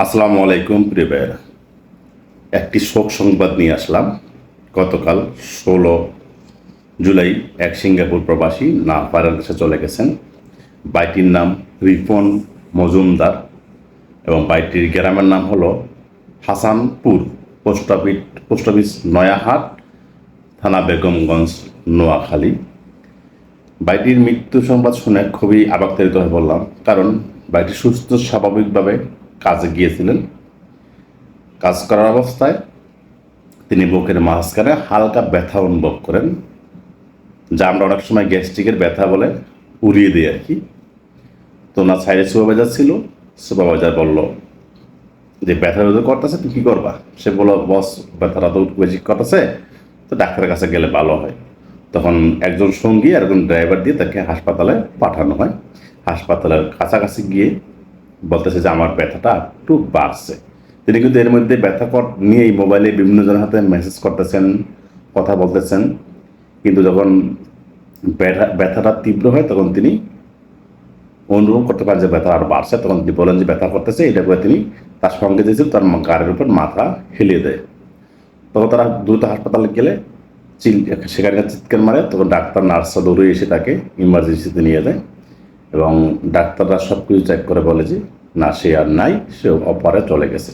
আসসালামু আলাইকুম প্রিয় ভাইয়েরা। একটি শোক সংবাদ নিয়ে আসলাম। গতকাল 16 জুলাই এক সিঙ্গাপুর প্রবাসী না পাড়ার কাছে চলে গেছেন। বাইটির নাম রিপন মজুমদার এবং বাইটির গ্রামের নাম হলো হাসানপুর, পোস্ট অফিস নয়াহাট, থানা বেগমগঞ্জ, নোয়াখালী। বাইটির মৃত্যু সংবাদ শুনে খুবই আবেগতাড়িত হয়ে বললাম, কারণ বাইটি সুস্থ স্বাভাবিকভাবে কাজে গিয়েছিলেন। কাজ করার অবস্থায় তিনি বুকের মাঝখানে হালকা ব্যথা অনুভব করেন, যা আমরা অনেক সময় গ্যাস্ট্রিকের ব্যথা বলে উড়িয়ে দিই আর কি। তো ওনার সাইডে সুপারভাইজার ছিল। সুপারভাইজার বলল যে ব্যথা ব্যথা করতেছে, তুমি কী করবা? সে বলল, বস ব্যথাটা তো বেশি করতেছে, তো ডাক্তারের কাছে গেলে ভালো হয়। তখন একজন সঙ্গী আর একজন ড্রাইভার দিয়ে তাকে হাসপাতালে পাঠানো হয়। হাসপাতালের কাছাকাছি গিয়ে বলতেছে যে আমার ব্যথাটা একটু বাড়ছে। তিনি কিন্তু এর মধ্যে ব্যথা নিয়ে এই মোবাইলে বিভিন্ন জনের হাতে মেসেজ করতেছেন, কথা বলতেছেন। কিন্তু যখন ব্যথাটা তীব্র হয় তখন তিনি অনুভব করতে পারেন যে ব্যথা আরও বাড়ছে। তখন তিনি বলেন যে ব্যথা করতেছে, এটা করে তিনি তার সঙ্গে দিয়েছিল তার গাড়ির উপর মাথা হেলিয়ে দেয়। তখন তারা দ্রুত হাসপাতালে গেলে সেখানে চিৎকার মারে। তখন ডাক্তার নার্সরা দৌড়ে এসে তাকে ইমার্জেন্সিতে নিয়ে যায় এবং ডাক্তাররা সব কিছু চেক করে বলে যে না, সে আর নাই, সে অপারে চলে গেছে।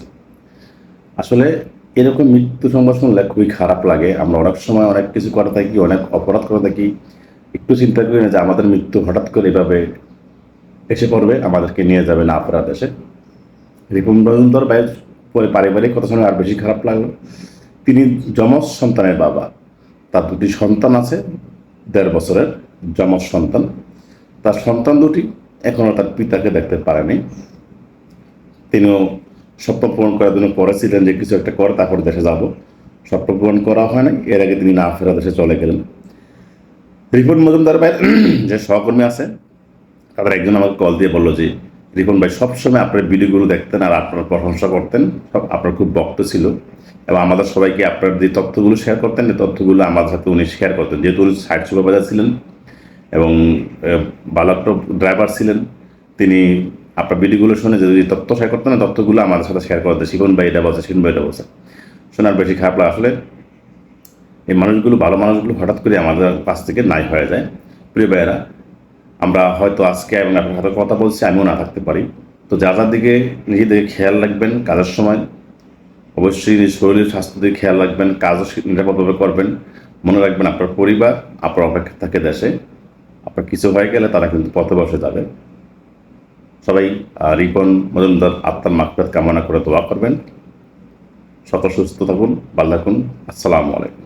আসলে এরকম মৃত্যু সংবাদ শুনলে খুবই খারাপ লাগে। আমরা অনেক সময় অনেক কিছু করে থাকি, অনেক অপরাধ করে থাকি, একটু চিন্তা করি না যে আমাদের মৃত্যু হঠাৎ করে এভাবে এসে পড়বে, আমাদেরকে নিয়ে যাবে না অপরাধ এসে। রিপন মজুমদার ভাইয়ের পরে পারিবারিক কথা শুনে আর বেশি খারাপ লাগলো। তিনি যমজ সন্তানের বাবা। তার দুটি সন্তান আছে, 1.5 বছরের যমজ সন্তান। তার সন্তান দুটি এখনও তার পিতাকে দেখতে পারেনি। তিনিও স্বপ্ন পূরণ করার জন্য পড়েছিলেন যে কিছু একটা করে তারপর দেশে যাব। স্বপ্ন পূরণ করা হয় না, এর আগে তিনি না ফেরা দেশে চলে গেলেন। রিপন মজুমদার ভাইয়ের যে সহকর্মী আছে তাদের একজন আমাকে কল দিয়ে বললো যে রিপন ভাই সবসময় আপনার ভিডিওগুলো দেখতেন আর আপনার প্রশংসা করতেন, আপনার খুব বক্ত ছিল এবং আমাদের সবাইকে আপনার যে তথ্যগুলো শেয়ার করতেন এই তথ্যগুলো আমাদের সাথে উনি শেয়ার করতেন। যেহেতু উনি সাইট সুপারভাইজার ছিলেন এবং ভালো একটা ড্রাইভার ছিলেন, তিনি আপনার ভিডিওগুলো শুনে যদি তথ্য শেয়ার করতেন না, তথ্যগুলো আমাদের সাথে শেয়ার করতেন। শিখুন ভাই এটা বলছে, শিখুন ভাই এটা বলছে। শোনার বেশি খারাপ লাগে। আসলে এই মানুষগুলো, ভালো মানুষগুলো হঠাৎ করে আমাদের কাছ থেকে নাই হয়ে যায়। প্রিয় ভাইয়েরা, আমরা হয়তো আজকে এবং আপনার সাথে কথা বলছি, আমিও না থাকতে পারি। তো যার দিকে নিজেদের খেয়াল রাখবেন, কাজের সময় অবশ্যই নিজ শরীরের স্বাস্থ্য দিকে খেয়াল রাখবেন, কাজও নিরাপদভাবে করবেন। মনে রাখবেন আপনার পরিবার আপনার অপেক্ষা থাকে দেশে। আপনার কিছু হয়ে গেলে তারা কিন্তু পথে বসে যাবে। সবাই রিপন মজুমদার আত্মার মাগফিরাত কামনা করে দোয়া করবেন। সকল সুস্থ থাকুন, ভালো থাকুন। আসসালামু আলাইকুম।